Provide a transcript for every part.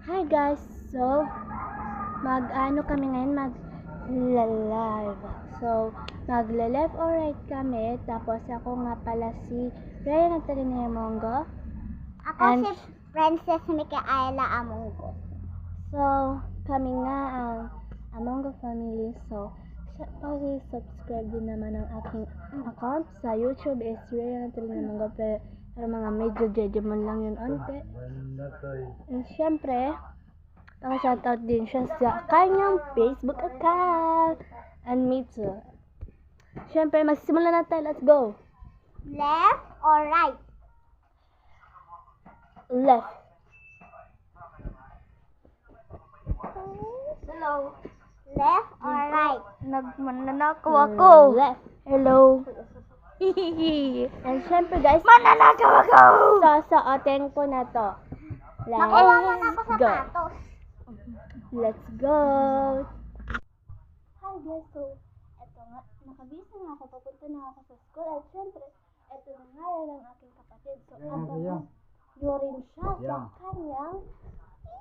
Hi guys, so mag-ano kami ngayon, mag-live. So, mag-left or right kami, tapos ako nga pala si Rhea Natalia Mongo. Ako And- si Princess Micaela Amongo. So, kami nga ang Amongo family. So, subscribe din naman ang aking account sa YouTube is Rhea Natalia Mongo. Pero mga medyo jejemon lang yun onte. And syempre, shoutout din siya sa kanyang Facebook account. And me too. Syempre, magsisimula na tayo. Let's go. Left or right? Left. Hello. Left or right? Nagmananakaw ako. Left. Hello. And syempre guys, Mananakaw ako! sasaatin ko na to. Nakuha mo na ako Let's go. sapatos. Let's go. Hi guys, so eto nga, nakabisa na ako, papunta na ako sa school. At syempre, eto na nga yan ang aking kapatid. So, abangan nyo rin siya sa kanyang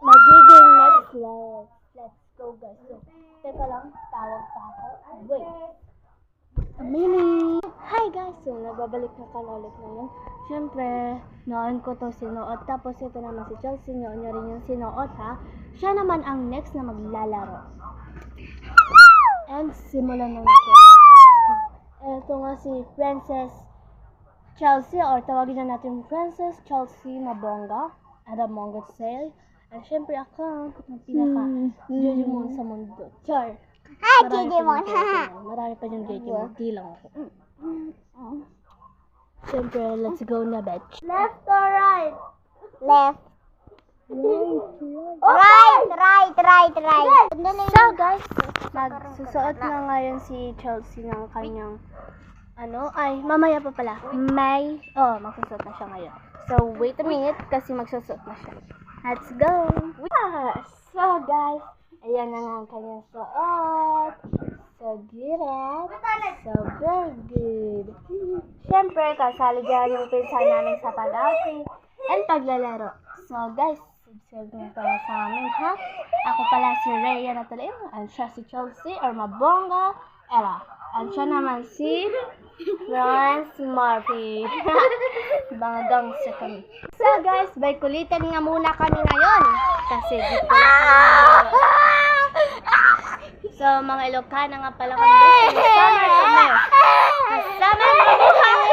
magiging next live. Let's go guys. So, teka lang, tawag pa ako. Wait. A minute. Hi guys, so nagbabalik na kami ulit ngayon. Syempre, noon ko to sinuot. Tapos ito naman si Chelsea, noon niya rin yung sinuot ha. Siya naman ang next na maglalaro. And simulan na natin. Ito nga si Princess Chelsea, or tawagin na natin Princess Chelsea Mabonga at Amongo Sale. And syempre ako ang pinaka-Jejemon sa mundo. Char! Hi, Marami Digimon. pa yung Jejemon. Marami pa yung Jejemon. Di lang ako. Syempre, let's go na, bitch. Left or right? Left. Right. Right. So guys, magsusuot na ngayon si Chelsea ng kanyang mamaya pa pala. Magsusuot na siya ngayon. So wait a minute kasi magsusuot na siya. Let's go. So guys, ayan na nga ang kanyang suot. So good. So very good. Siyempre, kasali dyan yung pinsan namin sa pag-outing and paglalaro. So guys, subscribe nyo pala sa amin ha. Ako pala si Rhea Natalia, and siya si Chelsea or Mabonga Era. And siya naman si Franz Murphy. Bangang sa kami. So guys, by kulitan nga muna kami ngayon. Kasi dito na kami. So mga Ilocana nga pala kami. Summer. Summer mga buhay.